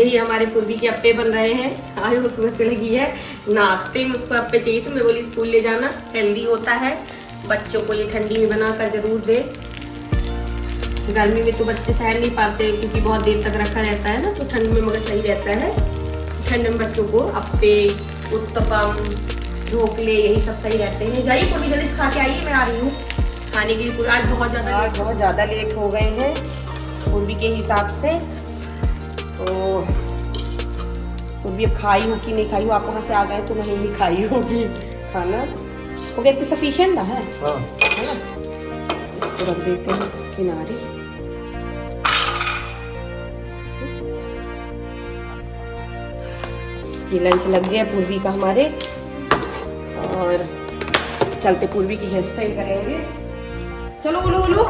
ये हमारे पूर्वी के अप्पे बन रहे हैं। आज वो सुबह से लगी है नाश्ते में, उसको अप्पे चाहिए तो मैं बोली स्कूल ले जाना, हेल्दी होता है, बच्चों को ये ठंडी में बना कर जरूर दे। गर्मी में तो बच्चे सह नहीं पाते क्योंकि बहुत देर तक रखा रहता है ना, तो ठंड में मगर सही रहता है। ठंड में बच्चों को अप्पे, उत्तपम, ढोकले यही सब सही रहते हैं। जाइए पूर्वी जल्दी खा के आइए, मैं आ रही हूँ खाने के लिए। आज बहुत ज़्यादा लेट हो गए हैं पूर्वी के हिसाब से। तो पूर्वी अब खाई हो कि नहीं खाई हो, आप वहाँ से आ गए तो नहीं ही खाई होगी खाना। हो गया इतनी सफिशिएंट है ना? इसको रख देते हैं किनारे। ये लंच लग गया पूर्वी का हमारे, और चलते पूर्वी की हेयर स्टाइल करेंगे। चलो बोलो बोलो।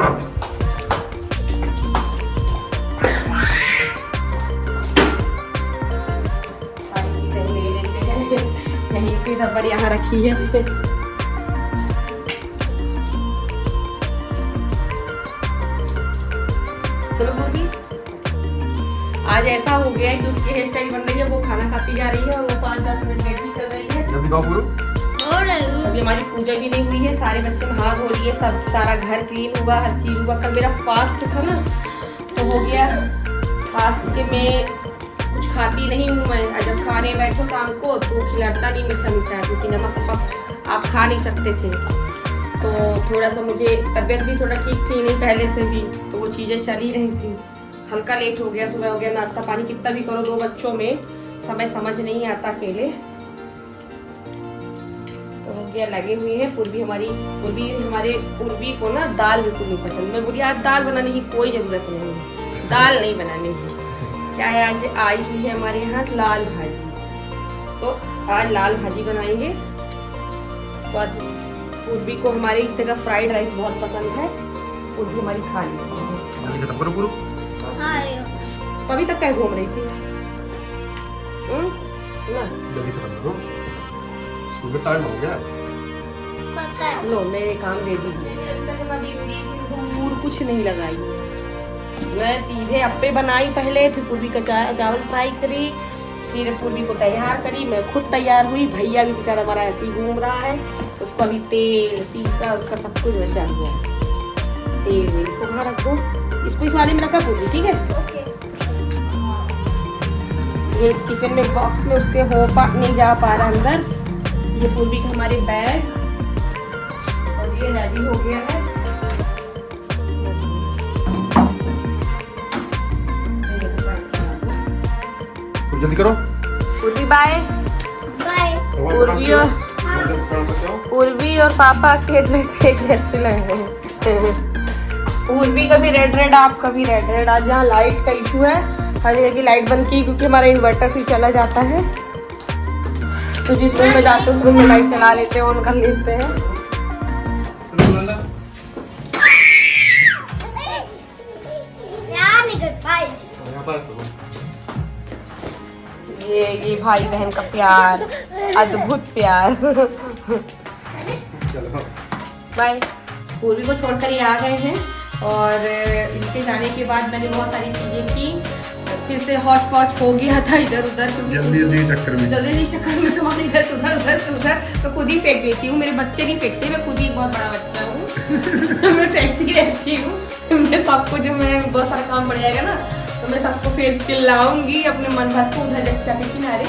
यहीं से रबड़ यहाँ रखी है। चलो पूर्वी, आज ऐसा हो गया है कि उसकी हेयर स्टाइल बन रही है, वो खाना खाती जा रही है और वो 5-10 मिनट लेट ही चल रही है। अभी हमारी पूजा भी नहीं हुई है, सारे बच्चे नहा धो लिए, सब सारा घर क्लीन हुआ, हर चीज हुआ। कल मेरा फास्ट था ना, तो हो गया फास्ट के में कुछ खाती नहीं हूँ मैं। जब खाने बैठो शाम को तो खिलाता नहीं मीठा मीठा, क्योंकि नमक आप खा नहीं सकते थे। तो थोड़ा सा मुझे तबीयत भी थोड़ा ठीक थी नहीं पहले से भी, तो वो चीज़ें चली रही थी। हल्का लेट हो गया, सुबह हो गया, नाश्ता पानी कितना भी करो 2 बच्चों में समय समझ नहीं आता अकेले। तो हो गया, लगे हुए हैं। पूर्वी को ना दाल बिल्कुल नहीं पसंद। मैं बोली आज दाल बनाने की कोई ज़रूरत नहीं है, दाल नहीं बनानी है। क्या है, आज आई हुई है हमारे यहाँ लाल भाजी, तो आज लाल भाजी बनाएंगे। तो आज पूर्वी को हमारे इस तरह फ्राइड राइस बहुत पसंद है, पूर्वी हमारी खा ली। अभी तक क्या घूम रही थी? जल्दी खत्म करो, स्कूल का टाइम हो गया। लो मेरे काम दे दीजिए। दूर कुछ नहीं लगाई, मैं सीधे अप्पे बनाई पहले, फिर पूर्वी का चावल फ्राई करी, फिर पूर्वी को तैयार करी, मैं खुद तैयार हुई। भैया भी बेचारा हमारा ऐसे ही घूम रहा है, उसको अभी तेल शीशा उसका सब कुछ बचा हुआ है। तेल इसको कहाँ रखो, इसको इस वाले में रखा पूर्वी, ठीक है? ये इस टिफिन में बॉक्स में उसके नहीं जा पा रहा अंदर। ये पूर्वी का हमारे बैग, और ये रेडी हो गया है। जल्दी करो पूर्वी, बाय बाय। पूर्वी और पापा के ड्रेस एक जैसे लग रहे हैं। पूर्वी का भी रेड, आपका भी रेड। आज यहाँ लाइट का इशू है, हर जगह की लाइट बंद की क्योंकि हमारा इन्वर्टर से चला जाता है। तो जिस रूम में जाते हैं उस रूम में लाइट चला लेते हैं, ऑन कर लेते हैं। ये भाई बहन का प्यार, अद्भुत प्यार। बाय। पूर्वी को छोड़कर ये आ गए हैं, और इनके जाने के बाद मैंने बहुत सारी चीजें की। फिर से हॉट पॉट हो गया था इधर उधर, जल्दी चक्कर में सामान इधर से उधर तो खुद ही फेंक देती हूँ। मेरे बच्चे नहीं फेंकते, मैं खुद ही बहुत बड़ा बच्चा हूँ। मैं फेंकती रहती हूँ। मैं सबको, जो मैं बहुत सारा काम बढ़ जाएगा ना, तो मैं सबको फिर चिल्लाऊंगी अपने मन भर को उधर जाके किनारे,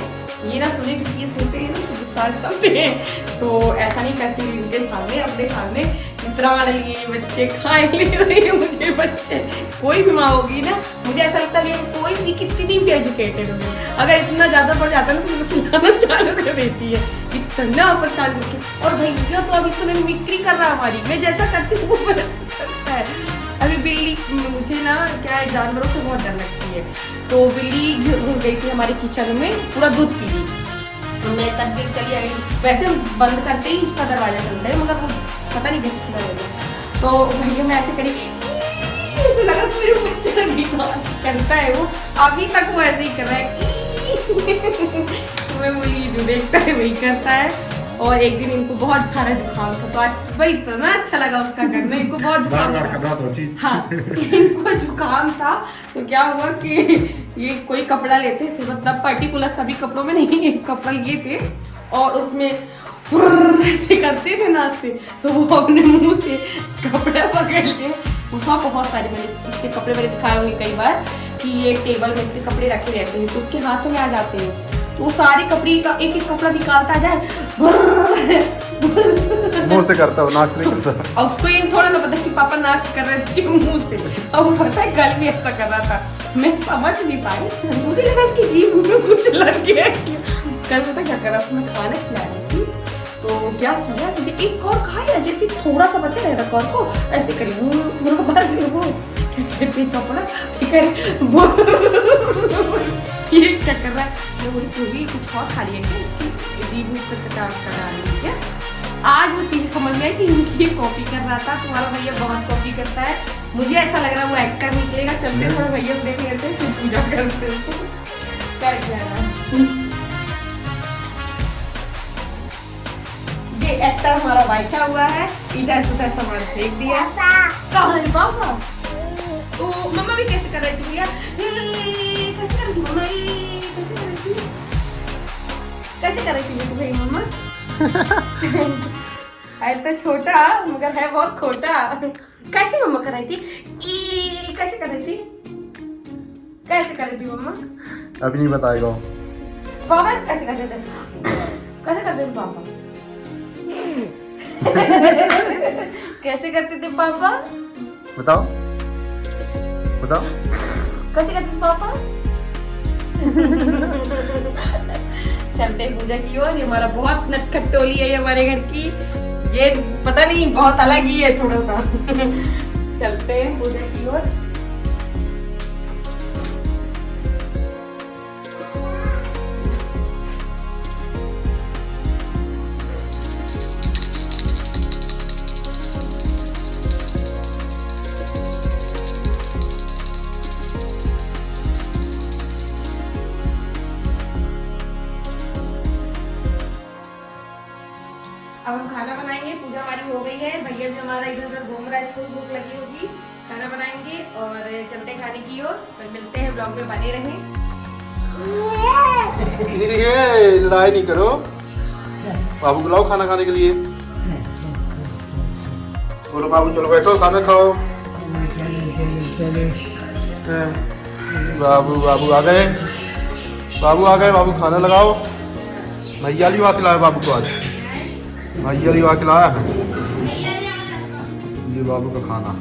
ये ना सुने, क्योंकि ये सुनते हैं ना तो गुस्सा करते हैं। तो ऐसा नहीं करती इनके सामने, अपने सामने इतना लिए बच्चे खाए ले रहे हैं मुझे बच्चे। कोई भी माँ होगी ना, मुझे ऐसा लगता है कोई भी कितनी दिन भी एजुकेटेड होगी, अगर इतना ज़्यादा बढ़ जाता है ना तो मुझे चिल्लाना चालू कर देती है, इतना परेशान करके। और भैया तो अभी तो मिमिक्री कर रहा है हमारी, मैं जैसा करती हूँ वो करता है। अभी बिल्ली, मुझे ना क्या है, जानवरों से बहुत डर लगती है, तो बिल्ली गई थी हमारे किचन में, पूरा दूध पी ली। तो मैं तब भी चली आई, वैसे हम बंद करते ही उसका दरवाजा खुलता है, मगर वो पता नहीं कैसे खुला गया। तो भैया मैं ऐसे करी, ऐसे लगा तो मेरे बच्चे लगी करता है वो, अभी तक वो ऐसे ही कर रहा है। मैं वही जो देखता है वही करता है। और एक दिन इनको बहुत सारा जुकाम था, तो आज भाई इतना अच्छा लगा उसका करना। इनको बहुत जुकाम था, हाँ इनको जुकाम था। तो क्या हुआ कि ये कोई कपड़ा लेते थे, मतलब पर्टिकुलर सभी कपड़ों में नहीं, एक कपड़ा लिए थे और उसमें ऐसे करते थे नाक से, तो वो अपने मुंह से कपड़ा पकड़ लिए। वहाँ बहुत सारे मैंने इसके कपड़े मैंने दिखाए होंगे कई बार कि ये टेबल में इसके कपड़े रखे रहते हैं, तो उसके हाथों में आ जाते हैं, तो वो सारे कपड़े का एक एक कपड़ा निकालता जाए, मुंह से करता हो, नाक से नहीं करता। और उसको ये थोड़ा ना पता कि पापा नाक से कर रहे थे मुंह से, और वो पता है गल में ऐसा कर रहा था, मैं समझ नहीं पाई, मुझे लगा इसकी जीभ में कुछ लग गया। कल पता क्या करा, उसमें खाना खिला रही थी, तो क्या किया, मुझे एक और खाया, जैसे थोड़ा सा बचा रहेगा कौर को ऐसे करी बराबर वो क्या कहते हैं कपड़ा ये क्या कर रहा है, मैं बोली तू भी कुछ और खा लिया क्या, जीभ में कटा करा रही है। आज वो चीज़ समझ में आई कि इनकी कॉपी कर रहा था, तुम्हारा भैया बहुत कॉपी करता है, मुझे ऐसा लग रहा है वो एक्टर निकलेगा, चलते थोड़ा भैया को देख लेते हैं, फिर पूजा करते हैं, कर क्या ये एक्टर हमारा बैठा हुआ है, इधर से उधर सामान फेंक दिया। कहाँ है पापा? तो मम्मा भी कैसे कर रही थी भैया, कैसे कर रही थी मम्मा, कैसे कर रही थी भाई मम्मा? है तो छोटा मगर है बहुत खोटा। कैसे मम्मा कर रही थी, कैसे कर रही थी, कैसे कर रही थी मम्मा? अभी नहीं बताएगा पापा कैसे करते थे, कैसे करते थे पापा? कैसे करते थे पापा? बताओ बताओ कैसे करते थे पापा? चलते हैं पूजा की ओर। ये हमारा बहुत नटखट टोली है, ये हमारे घर की, ये पता नहीं बहुत अलग ही है थोड़ा सा। चलते हैं पूजा की ओर। अब हम खाना बनाएंगे, पूजा हमारी हो गई है, भैया भी हमारा इधर उधर घूम रहा है, इसको भूख लगी होगी, खाना बनाएंगे और चलते खाने की ओर। फिर मिलते हैं, ब्लॉग में बने रहें। ये लड़ाई नहीं करो, बाबू को लाओ खाना खाने के लिए। बोलो बाबू चलो बैठो खाना खाओ। बाबू बाबू आ गए, बाबू आ गए, बाबू खाना लगाओ। भैया लिवा खिलाया बाबू को, आज भैया लिवा खिलाया है। ये बाबू का खाना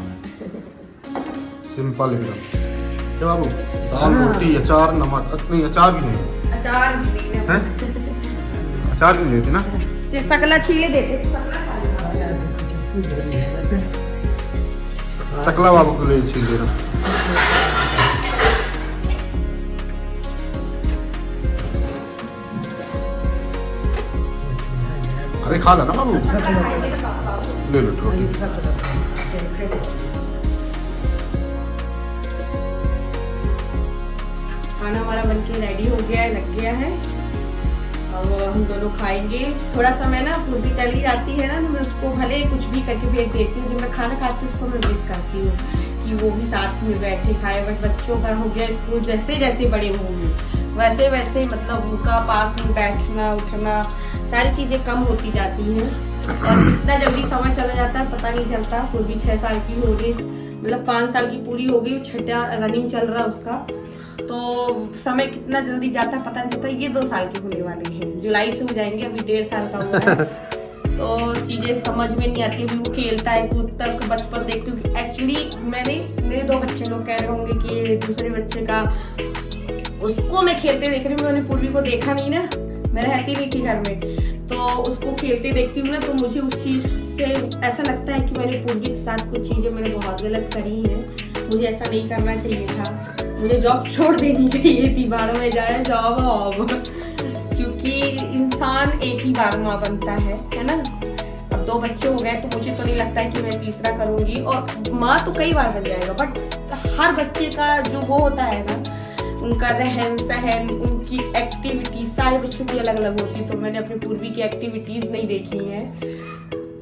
सिंपल एकदम। क्या बाबू, दाल रोटी अचार नमक, नहीं अचार भी नहीं, अचार भी नहीं है, अचार भी नहीं देती ना, सकला छीले देते, सकला बाबू को ले छील देना। अरे खा ला ना बाबू, ले लो रोटी। खाना हमारा बनके रेडी हो गया है, लग गया है, अब हम दोनों खाएंगे। थोड़ा सा मैं ना पूर्वी चली जाती है ना, तो मैं उसको भले कुछ भी करके भेज देती हूँ, जब मैं खाना खाती हूँ उसको मैं मिस करती हूँ कि वो भी साथ में बैठे खाए। बट बच्चों का हो गया स्कूल, जैसे जैसे बड़े होंगे वैसे वैसे मतलब उनका पास में बैठना उठना सारी चीज़ें कम होती जाती हैं, और कितना जल्दी समय चला जाता है पता नहीं चलता। पूर्वी 6 साल की हो गई, मतलब 5 साल की पूरी हो गई, 6ठा रनिंग चल रहा है उसका, तो समय कितना जल्दी जाता है पता नहीं चलता। ये 2 साल के होने वाले हैं, जुलाई से हो जाएंगे, अभी 1.5 साल का हुआ है। तो चीज़ें समझ में नहीं आती, अभी वो खेलता है कूदता है, उसको बचपन देखती हूँ। एक्चुअली मेरे 2 बच्चे लोग कह रहे होंगे कि दूसरे बच्चे का उसको मैं खेलते देख रही हूँ, मैंने पूर्वी को देखा नहीं ना, मैं रहती नहीं थी घर में, तो उसको खेलते देखती हूँ ना, तो मुझे उस चीज़ से ऐसा लगता है कि मैंने पूर्वी के साथ कुछ चीज़ें मैंने बहुत गलत करी हैं, मुझे ऐसा नहीं करना चाहिए था, मुझे जॉब छोड़ देनी चाहिए थी, बाढ़ में जाए जॉब अब, क्योंकि इंसान एक ही बार माँ बनता है ना। अब 2 बच्चे हो गए तो मुझे तो नहीं लगता है कि मैं तीसरा करूँगी, और माँ तो कई बार बन जाएगा, बट हर बच्चे का जो वो होता है ना, उनका रहन सहन, उनकी एक्टिविटीज सारे बच्चों की अलग अलग होती। तो मैंने अपनी पूर्वी की एक्टिविटीज नहीं देखी हैं,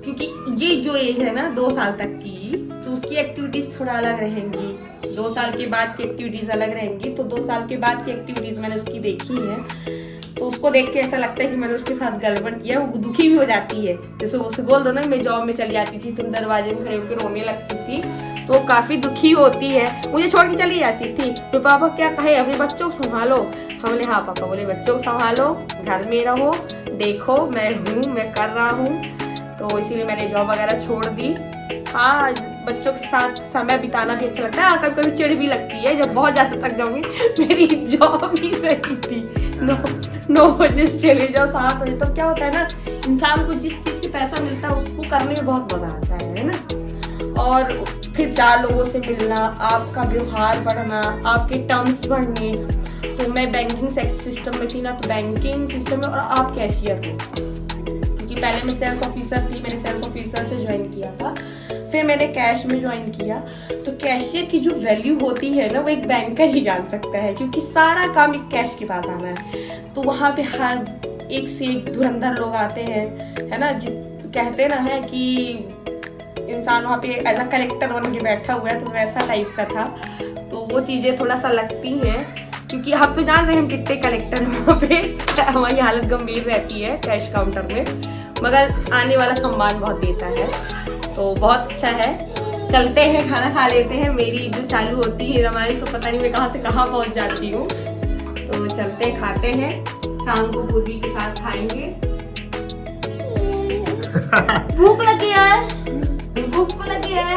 क्योंकि ये जो एज है ना 2 साल तक की, तो उसकी एक्टिविटीज थोड़ा अलग रहेंगी, 2 साल के बाद की एक्टिविटीज अलग रहेंगी। तो 2 साल के बाद की एक्टिविटीज मैंने उसकी देखी है, तो उसको देख के ऐसा लगता है कि मैंने उसके साथ गड़बड़ किया। वो दुखी भी हो जाती है, जैसे उसे बोल दो ना मैं जॉब में चली जाती थी, तुम दरवाजे में खड़े होकर रोने लगती थी, तो काफी दुखी होती है, मुझे छोड़ के चली जाती थी। तो पापा क्या कहे, अपने बच्चों को संभालो। हम बोले हाँ पापा, बोले बच्चों को संभालो, घर में रहो, देखो मैं हूँ, मैं कर रहा हूँ। तो इसीलिए मैंने जॉब वगैरह छोड़ दी। हाँ, बच्चों के साथ समय बिताना भी अच्छा लगता है। हाँ, कभी कभी चिढ़ भी लगती है जब बहुत ज्यादा थक जाऊंगी। मेरी जॉब ही सही थी, 9 बजे से चले जाओ 7 बजे, तो क्या होता है ना, इंसान को जिस चीज से पैसा मिलता है उसको करने में बहुत मजा आता है ना। और फिर 4 लोगों से मिलना, आपका व्यवहार बढ़ना, आपके टर्म्स बढ़ने। तो मैं बैंकिंग सिस्टम में थी ना, तो बैंकिंग सिस्टम में, और आप कैशियर हो, क्योंकि पहले मैं सेल्स ऑफिसर थी, मैंने सेल्स ऑफिसर से ज्वाइन किया था, फिर मैंने कैश में ज्वाइन किया। तो कैशियर की जो वैल्यू होती है ना, वो एक बैंकर ही जान सकता है, क्योंकि सारा काम एक कैश के पास आना है। तो वहाँ पे हर एक से एक धुरंधर लोग आते हैं, है ना, कहते ना है कि इंसान वहाँ पे एज अ कलेक्टर बन के बैठा हुआ है, तो वैसा टाइप का था। तो वो चीज़ें थोड़ा सा लगती हैं, क्योंकि हम तो जान रहे हैं हम कितने कलेक्टर हैं वहाँ पे। हमारी हालत गंभीर रहती है कैश काउंटर में, मगर आने वाला सम्मान बहुत देता है, तो बहुत अच्छा है। चलते हैं, खाना खा लेते हैं। मेरी जो चालू होती है रमाई, तो पता नहीं मैं कहाँ से कहाँ पहुँच जाती हूँ। तो चलते खाते हैं, शाम को पूरी के साथ खाएंगे। भूख लगी है, भूख को लगी है।